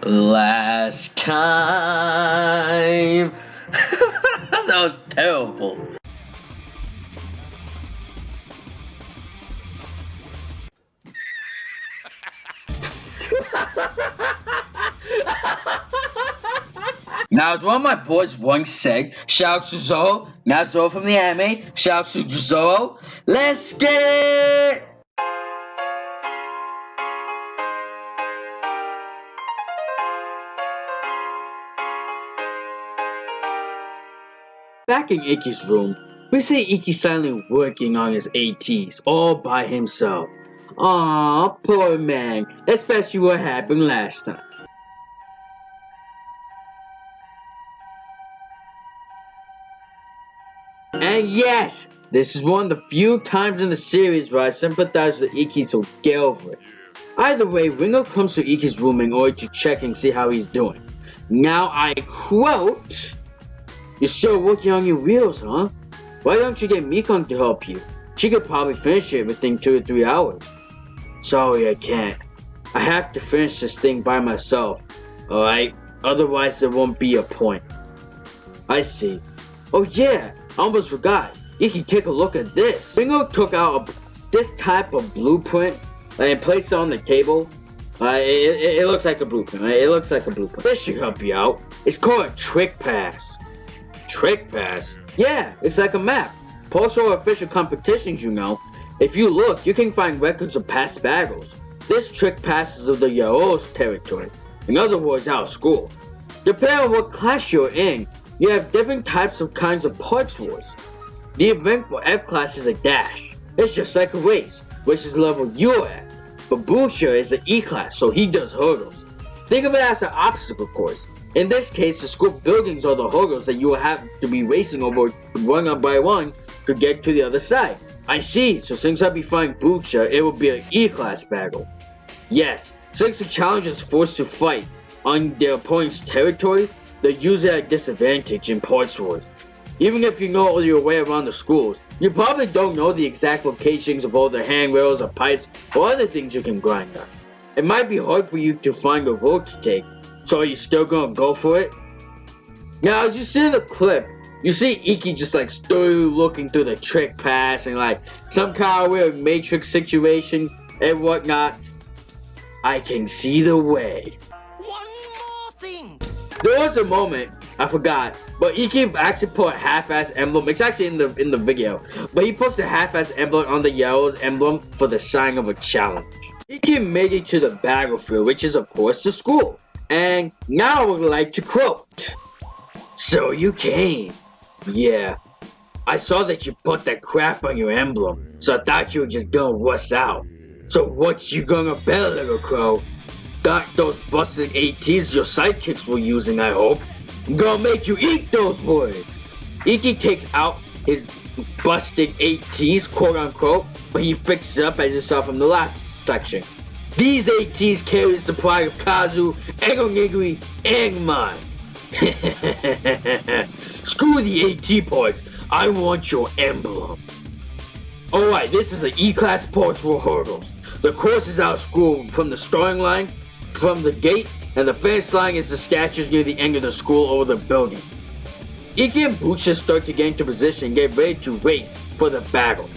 Last time. That was terrible. Now, as one of my boys once said, shout out to Zoro, not Zoro from the anime, shout out to Zoro, let's get it! Back in Ikki's room, we see Ikki silently working on his ATs, all by himself. Aw, poor man, especially what happened last time. And yes, this is one of the few times in the series where I sympathize with Ikki, so get over it. Either way, Ringo comes to Ikki's room in order to check and see how he's doing. Now I quote, "You're still working on your wheels, huh? Why don't you get Mikon to help you? She could probably finish it within 2 to 3 hours. Sorry, I can't. I have to finish this thing by myself, alright? Otherwise there won't be a point." I see. Oh yeah, I almost forgot. You can take a look at this. Ringo took out this type of blueprint and placed it on the table. It looks like a blueprint. It looks like a blueprint. This should help you out. It's called a trick pass. Trick pass? Yeah, it's like a map. Post or official competitions, you know. If you look, you can find records of past battles. This trick passes of the Yao's territory. In other words, out of school. Depending on what class you're in, you have different types of kinds of parts wars. The event for F class is a dash. It's just like a race, which is the level you're at. But Buccha is the E class, so he does hurdles. Think of it as an obstacle course. In this case, the school buildings are the hurdles that you will have to be racing over one by one to get to the other side. I see, so since I'll be fighting Buccha, it will be an E class battle. Yes, since the challenger is forced to fight on their opponent's territory, they're usually at a disadvantage in parts wars. Even if you know all your way around the schools, you probably don't know the exact locations of all the handrails or pipes or other things you can grind on. It might be hard for you to find a road to take, so are you still gonna go for it? Now, as you see in the clip, you see Ikki just like still looking through the trick pass and like some kind of weird matrix situation and whatnot. I can see the way. One more thing. There was a moment, I forgot, but Ikki actually put a half-ass emblem. It's actually in the video, but he puts a half-ass emblem on the Yao's emblem for the sign of a challenge. Ikki made it to the battlefield, which is of course the school. And now I would like to quote. "So you came. Yeah. I saw that you put that crap on your emblem, so I thought you were just gonna wuss out. So what you gonna bet, little crow? Got those busted ATs your sidekicks were using, I hope. I'm gonna make you eat those words." Ikki takes out his busted ATs, quote unquote, but he fixed it up as you saw from the last section. "These ATs carry the supply of Kazu, Egonigiri, and mine." "Screw the AT parts, I want your emblem." Alright, this is an E-class parts for hurdles. The course is out of school from the starting line, from the gate, and the finish line is the statues near the end of the school over the building. Ikki and Buccha start to get into position and get ready to race for the battle.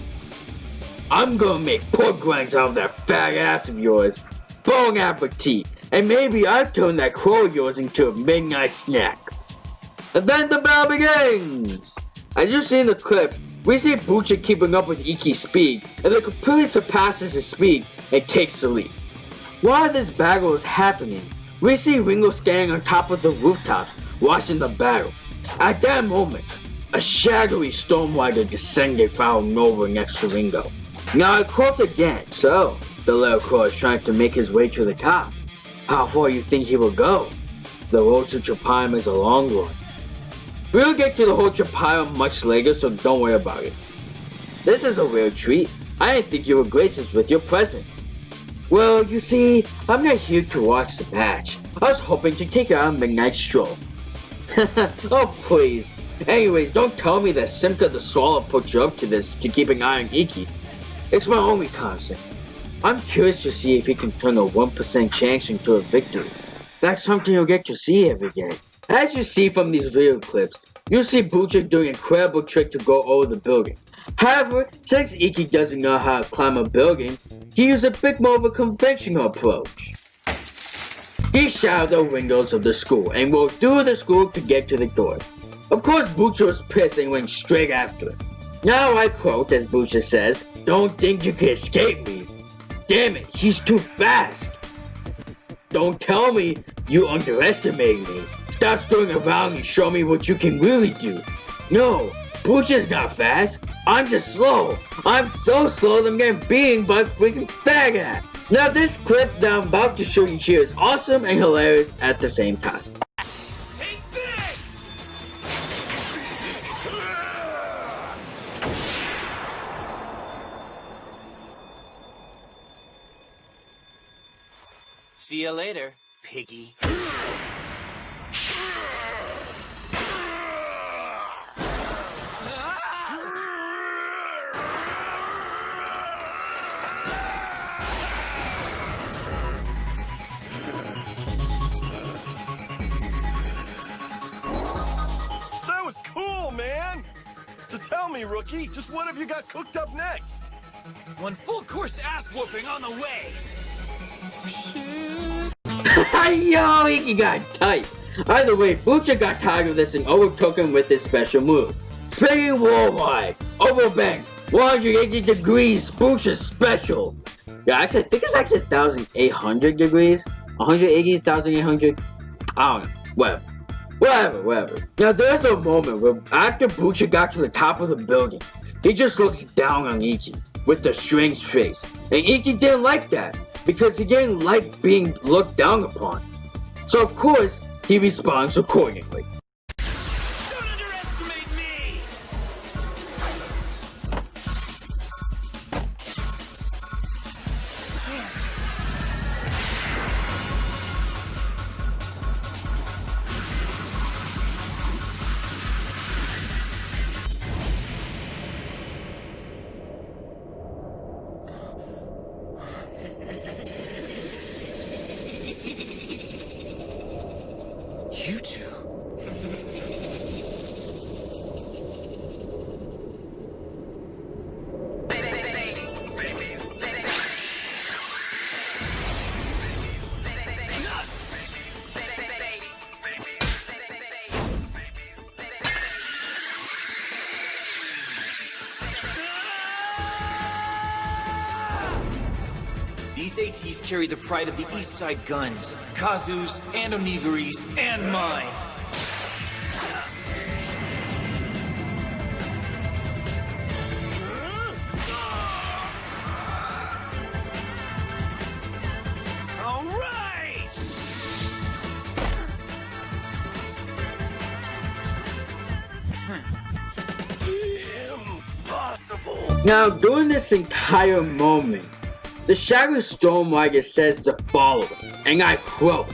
"I'm gonna make pork rinds out of that fat ass of yours. Bon appetit. And maybe I'll turn that crow of yours into a midnight snack." And then the battle begins! As you see in the clip, we see Buccha keeping up with Ikki's speed, and then completely surpasses his speed and takes the lead. While this battle is happening, we see Ringo standing on top of the rooftop, watching the battle. At that moment, a shadowy storm rider descended following over next to Ringo. Now I quote again. "So, the little crow is trying to make his way to the top. How far you think he will go? The road to Japan is a long one." We'll get to the whole Japan much later, so don't worry about it. "This is a rare treat. I didn't think you were gracious with your present." "Well, you see, I'm not here to watch the match. I was hoping to take out a midnight stroll." Oh please. Anyways, don't tell me that Simka the Swallow put you up to this to keep an eye on Ikki. It's my only concern. I'm curious to see if he can turn a 1% chance into a victory. That's something you'll get to see every day. As you see from these video clips, you'll see Buccha doing an incredible trick to go over the building. However, since Iki doesn't know how to climb a building, he used a bit more of a conventional approach. He shattered the windows of the school and walked through the school to get to the door. Of course, Buccha was pissed and went straight after it. Now I quote, as Buccha says, "Don't think you can escape me. Damn it, he's too fast. Don't tell me you underestimated me. Stop screwing around and show me what you can really do." No, Buccha's not fast. I'm just slow. I'm so slow that I'm getting beaten by a freaking faggot. Now this clip that I'm about to show you here is awesome and hilarious at the same time. Take this! See you later, piggy. That was cool, man! So tell me, rookie, just what have you got cooked up next? One full course ass whooping on the way. Yo, Iki got tight. Either way, Buccha got tired of this and overtook him with his special move. Spinning worldwide, overbang, 180 degrees, Buccha special. Yeah, actually, I think it's actually 1,800 degrees. 180, 1,800. I don't know. Whatever. Now, there's a moment where after Buccha got to the top of the building, he just looks down on Iki with a strange face. And Iki didn't like that because he didn't like being looked down upon. So, of course, he responds accordingly. Don't underestimate me! You two. These ATs carry the pride of the East Side guns, Kazu's, and Onigiri's, and mine. All right! Impossible! Now, during this entire moment, the Shadow Storm Rider says the following, and I quote,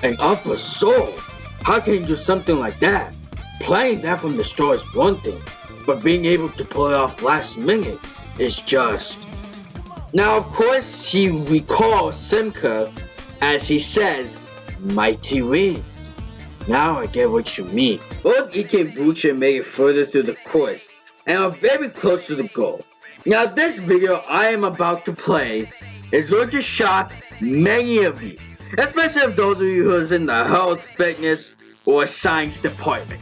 "An upper soul? How can you do something like that? Playing that from the store is one thing, but being able to pull it off last minute is just..." Now, of course, he recalls Simca as he says, "Mighty wind. Now I get what you mean." Both Iki and Buccha made it further through the course and are very close to the goal. Now, this video I am about to play is going to shock many of you, especially of those of you who is in the health, fitness, or science department.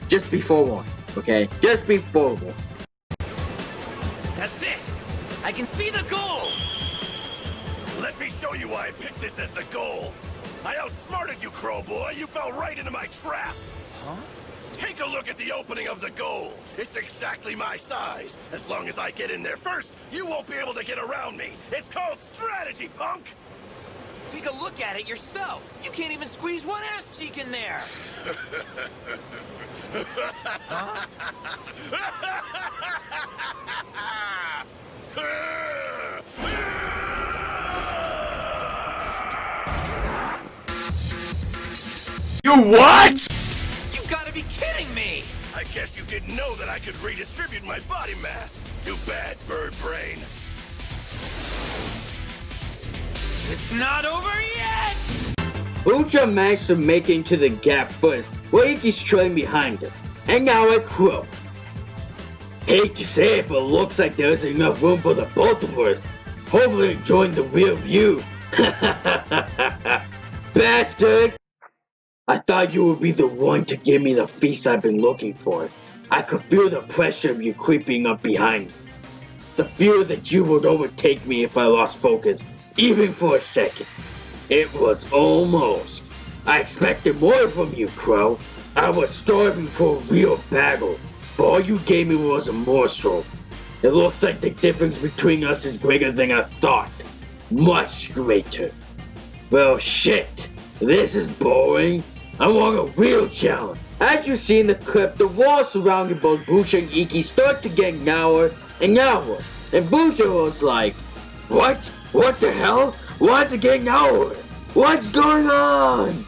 Just be forewarned, okay? Just be forewarned. That's it! I can see the goal! Let me show you why I picked this as the goal. I outsmarted you, Crow Boy. You fell right into my trap. Huh? Take a look at the opening of the goal. It's exactly my size. As long as I get in there first, you won't be able to get around me. It's called strategy, punk! Take a look at it yourself. You can't even squeeze one ass cheek in there. Huh? You what? You gotta be kidding me! I guess you didn't know that I could redistribute my body mass. Too bad, bird brain. It's not over yet! Buccha managed to make it into the gap first, while Iki's trailing behind him. And now at Crow. Hate to say it, but looks like there isn't enough room for the both of us. Hopefully enjoying the rear view. Bastard! I thought you would be the one to give me the feast I've been looking for. I could feel the pressure of you creeping up behind me. The fear that you would overtake me if I lost focus, even for a second. It was almost. I expected more from you, Crow. I was starving for a real battle, but all you gave me was a morsel. It looks like the difference between us is greater than I thought. Much greater. Well, shit. This is boring. I want a real challenge. As you see in the clip, the walls surrounding both Buccha and Iki start to get narrower and narrower. And Buccha was like, what? What the hell? Why is it getting narrower? What's going on?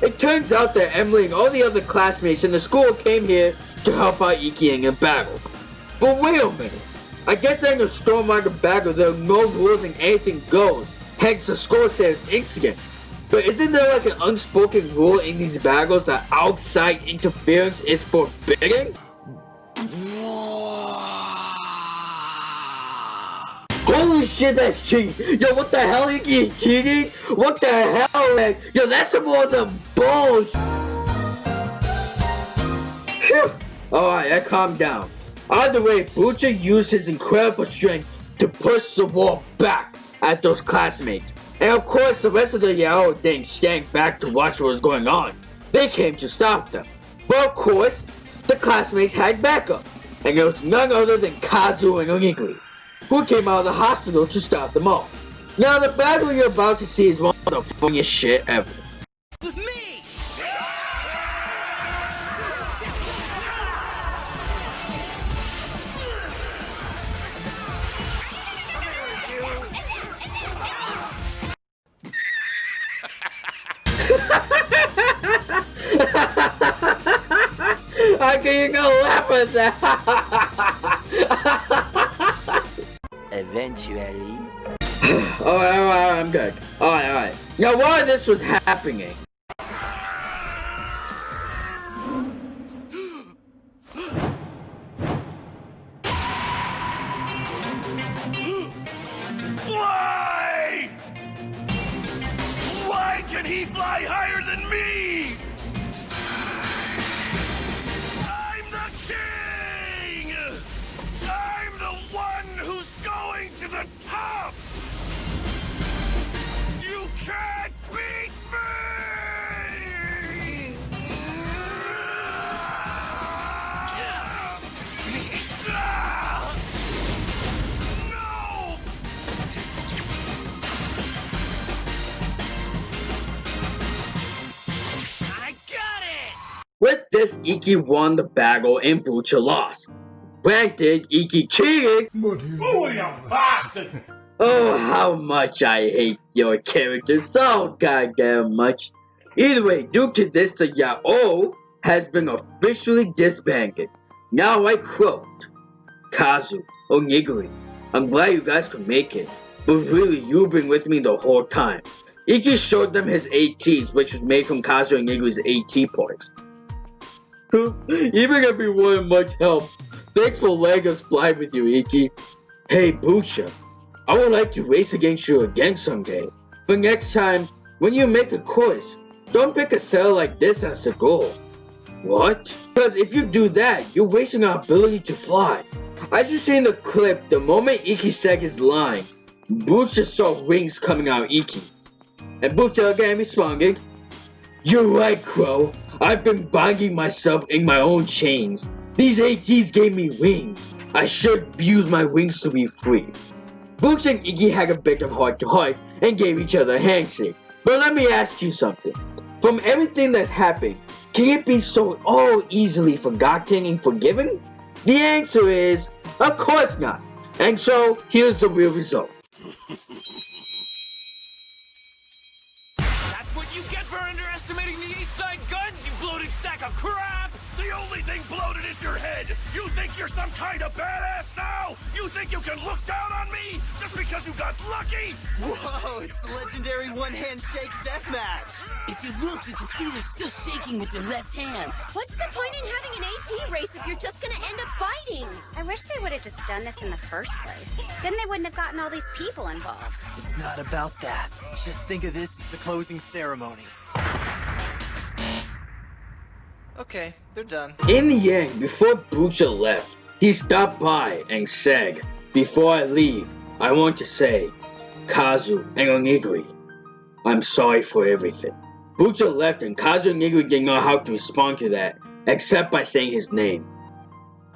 It turns out that Emily and all the other classmates in the school came here to help out Iki in a battle. But wait a minute. I get that in a Stormrider battle there are no rules and anything goes. Hence the score says instant. But isn't there like an unspoken rule in these battles that outside interference is forbidden? Holy shit, that's cheating! Yo, what the hell, Iki is cheating? What the hell, man? Yo, that's some more than bullshit! Alright, I calmed down. Either way, Buccha used his incredible strength to push the wall back at those classmates. And of course, the rest of the Yao didn't stand back to watch what was going on. They came to stop them. But of course, the classmates had backup. And it was none other than Kazu and Onigiri, who came out of the hospital to stop them all. Now, the battle you're about to see is one of the funniest shit ever. With me! How can you go laugh at that? Eventually. Alright, I'm good. Alright. Now, while this was happening, Why? Why can he fly higher than me? I'm the king! I'm the one who's going to the top! You can't beat me! No! I got it! with this, Iki won the battle and Buccha lost. Granted, Iki cheated. Oh, how much I hate your character so goddamn much. Either way, due to this, the Yao has been officially disbanded. Now I quote, Kazu, Onigiri, I'm glad you guys could make it, but really you've been with me the whole time. Iki showed them his ATs, which was made from Kazu and Onigiri's AT parts. Even if we weren't much help, thanks for letting us fly with you, Iki. Hey, Buccha, I would like to race against you again someday. But next time, when you make a course, don't pick a cell like this as the goal. What? Because if you do that, you're wasting our ability to fly. As you see in the clip, the moment Iki said his line, Buccha saw wings coming out of Iki. And Buccha again responded, You're right, Crow. I've been binding myself in my own chains. These ATs gave me wings. I should use my wings to be free. Buccha and Iki had a bit of heart-to-heart and gave each other a handshake. But let me ask you something. From everything that's happened, can it be so all easily forgotten and forgiven? The answer is, of course not. And so, here's the real result. That's what you get for underestimating the East Side Guns, you bloated sack of crap! The only thing bloated is your head! You think you're some kind of badass now? You think you can look down on me just because you got lucky? Whoa, it's the legendary one-hand shake deathmatch. If you look, you can see they're still shaking with their left hands. What's the point in having an AT race if you're just gonna end up fighting? I wish they would have just done this in the first place. Then they wouldn't have gotten all these people involved. It's not about that. Just think of this as the closing ceremony. Okay, they're done. In the end, before Buccha left, he stopped by and said, "Before I leave, I want to say, Kazu and Onigiri, I'm sorry for everything." Buccha left and Kazu and Onigiri didn't know how to respond to that, except by saying his name,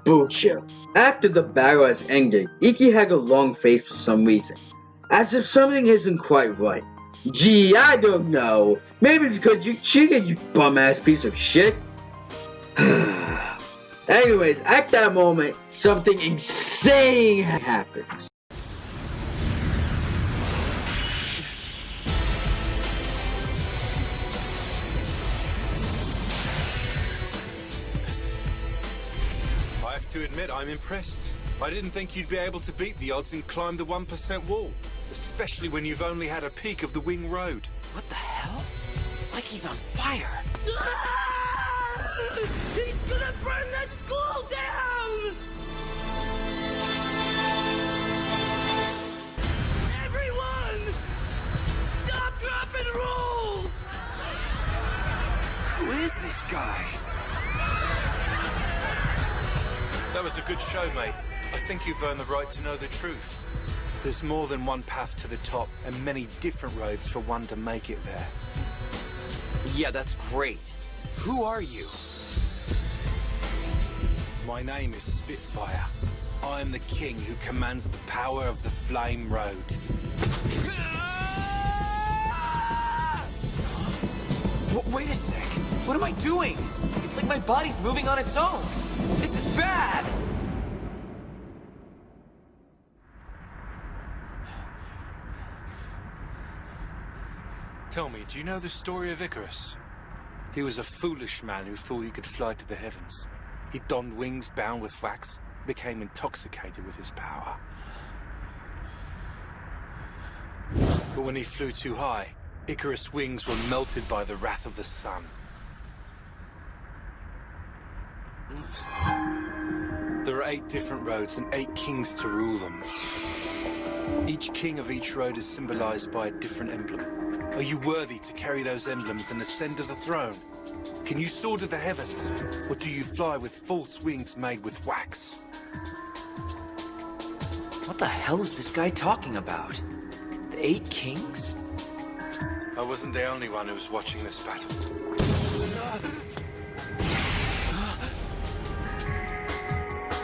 Buccha. After the battle has ended, Iki had a long face for some reason, as if something isn't quite right. Gee, I don't know. Maybe it's because you cheated, you bum-ass piece of shit. Anyways, at that moment, something insane happens. I have to admit, I'm impressed. I didn't think you'd be able to beat the odds and climb the 1% wall, especially when you've only had a peek of the Wing Road. What the hell? It's like he's on fire. He's gonna burn the school down! Everyone! Stop, drop, and roll! Who is this guy? That was a good show, mate. I think you've earned the right to know the truth. There's more than one path to the top, and many different roads for one to make it there. Yeah, that's great. Who are you? My name is Spitfire. I am the king who commands the power of the Flame Road. Wait a sec. What am I doing? It's like my body's moving on its own. This is bad. Tell me, do you know the story of Icarus? He was a foolish man who thought he could fly to the heavens. He donned wings bound with wax, became intoxicated with his power. But when he flew too high, Icarus' wings were melted by the wrath of the sun. There are 8 different roads and 8 kings to rule them. Each king of each road is symbolized by a different emblem. Are you worthy to carry those emblems and ascend to the throne? Can you soar to the heavens? Or do you fly with false wings made with wax? What the hell is this guy talking about? The 8 kings? I wasn't the only one who was watching this battle.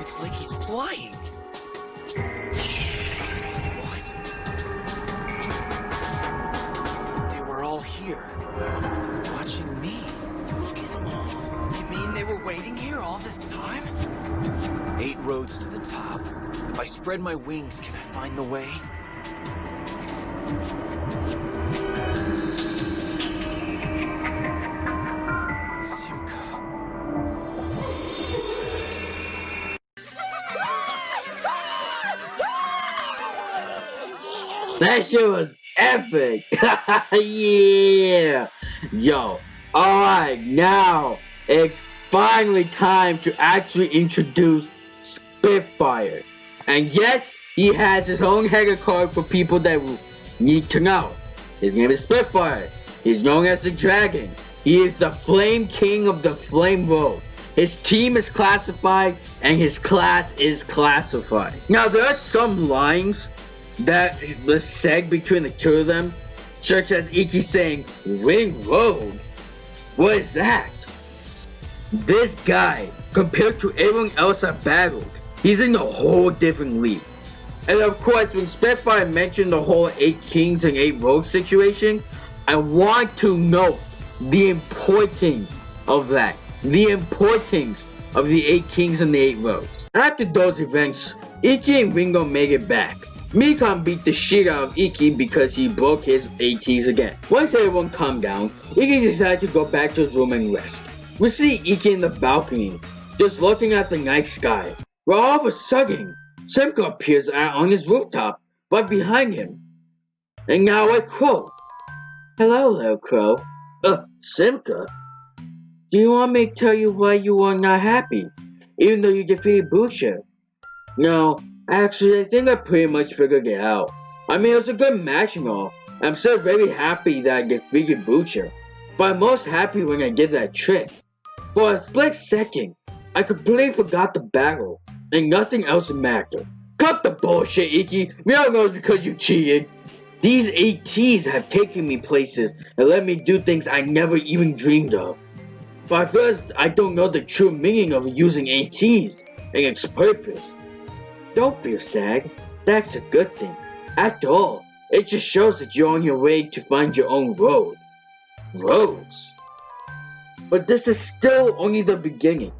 It's like he's flying. What? They were all here, watching me. Look at them all. You mean they were waiting here all this time? 8 roads to the top. If I spread my wings, can I find the way? That shit was epic! Yeah! Yo, alright, now it's finally time to actually introduce Spitfire. And yes, he has his own header card for people that need to know. His name is Spitfire. He's known as the Dragon. He is the Flame King of the Flame Road. His team is classified and his class is classified. Now there are some lines that was said between the two of them, such as Iki saying, "Ring Road? What is that?" This guy, compared to everyone else I battled, he's in a whole different league. And of course, when Spitfire mentioned the whole 8 kings and 8 rogues situation, I want to note the importance of that. The importance of the 8 kings and the 8 rogues. After those events, Iki and Ringo made it back. Mikan beat the shit out of Iki because he broke his ATs again. Once everyone calmed down, Iki decided to go back to his room and rest. We see Iki in the balcony, just looking at the night sky, where all of a sudden, Simka appears on his rooftop, right behind him. And now a crow. Hello, little crow. Simka? Do you want me to tell you why you are not happy, even though you defeated Buccha? No, actually, I think I pretty much figured it out. I mean, it was a good match and all. I'm still very happy that I defeated Buccha, but I'm most happy when I did that trick. For a split second, I completely forgot the battle, and nothing else mattered. Cut the bullshit, Iki. We all know it's because you cheated. These ATs have taken me places and let me do things I never even dreamed of. But first, I don't know the true meaning of using ATs and its purpose. Don't feel sad. That's a good thing. After all, it just shows that you're on your way to find your own road. Roads. But this is still only the beginning.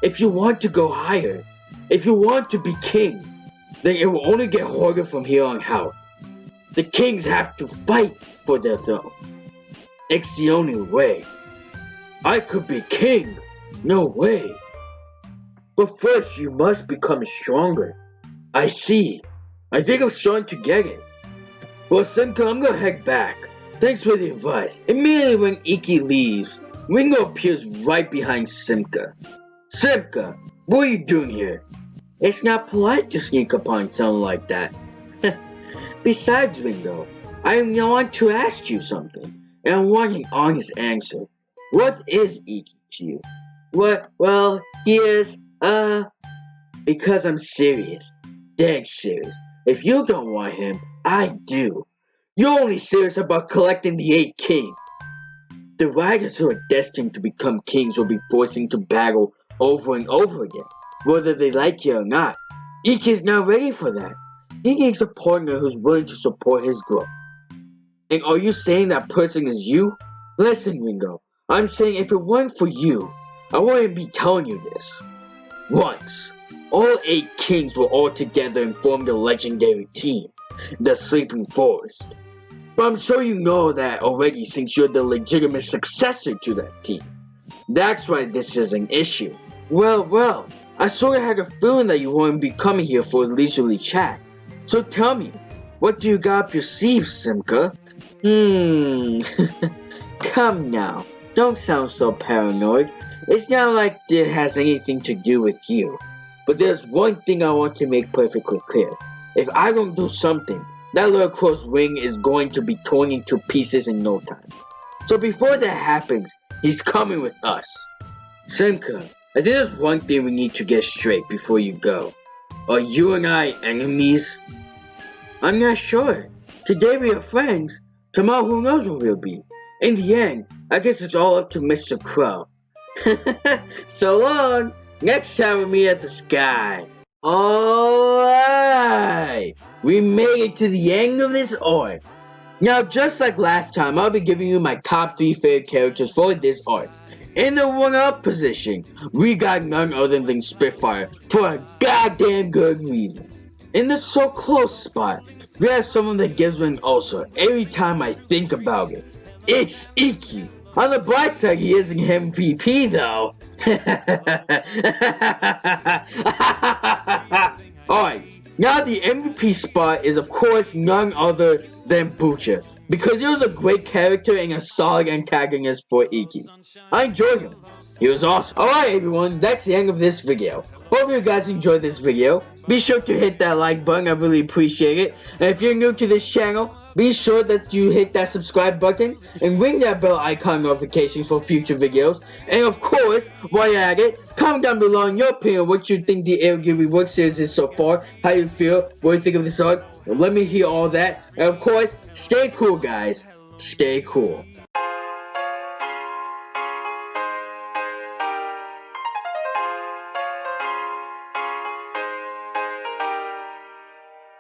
If you want to go higher, if you want to be king, then it will only get harder from here on out. The kings have to fight for their throne. It's the only way. I could be king. No way. But first you must become stronger. I see. I think I'm starting to get it. Well, Simka, I'm gonna head back. Thanks for the advice. Immediately when Iki leaves, Ringo appears right behind Simka. Simka, what are you doing here? It's not polite to sneak upon someone like that. Besides, Ringo, I want to ask you something, and I want an honest answer. What is Iki to you? What? Well, he is, because I'm serious. Dead serious. If you don't want him, I do. You're only serious about collecting the 8 kings. The riders who are destined to become kings will be forced into battle over and over again, whether they like it or not. Iki's not ready for that. He needs a partner who's willing to support his growth. And are you saying that person is you? Listen, Ringo, I'm saying if it weren't for you, I wouldn't be telling you this. Once, all 8 kings were all together and formed a legendary team, the Sleeping Forest. But I'm sure you know that already since you're the legitimate successor to that team. That's why this is an issue. Well, I sort of had a feeling that you wouldn't be coming here for a leisurely chat. So tell me, what do you got up your sleeve, Simka? Come now, don't sound so paranoid. It's not like it has anything to do with you. But there's one thing I want to make perfectly clear. If I don't do something, that little crow's wing is going to be torn into pieces in no time. So before that happens, he's coming with us. Simka, I think there's one thing we need to get straight before you go. Are you and I enemies? I'm not sure. Today we are friends. Tomorrow who knows what we'll be. In the end, I guess it's all up to Mr. Crow. So long. Next time we meet at the sky. Alright. We made it to the end of this arc. Now just like last time, I'll be giving you my top 3 favorite characters for this arc. In the runner-up position, we got none other than Spitfire for a goddamn good reason. In the so close spot, we have someone that gives me an ulcer every time I think about it. It's Iki. On the bright side, he isn't MVP though. Alright, now the MVP spot is of course none other than Buccha, because he was a great character and a solid antagonist for Iki. I enjoyed him. He was awesome. Alright everyone, that's the end of this video. Hope you guys enjoyed this video. Be sure to hit that like button, I really appreciate it. And if you're new to this channel, be sure that you hit that subscribe button and ring that bell icon notifications for future videos. And of course, while you're at it, comment down below in your opinion what you think the Air Gear Reworked series is so far, how you feel, what you think of this arc. Let me hear all that. And of course, stay cool guys. Stay cool.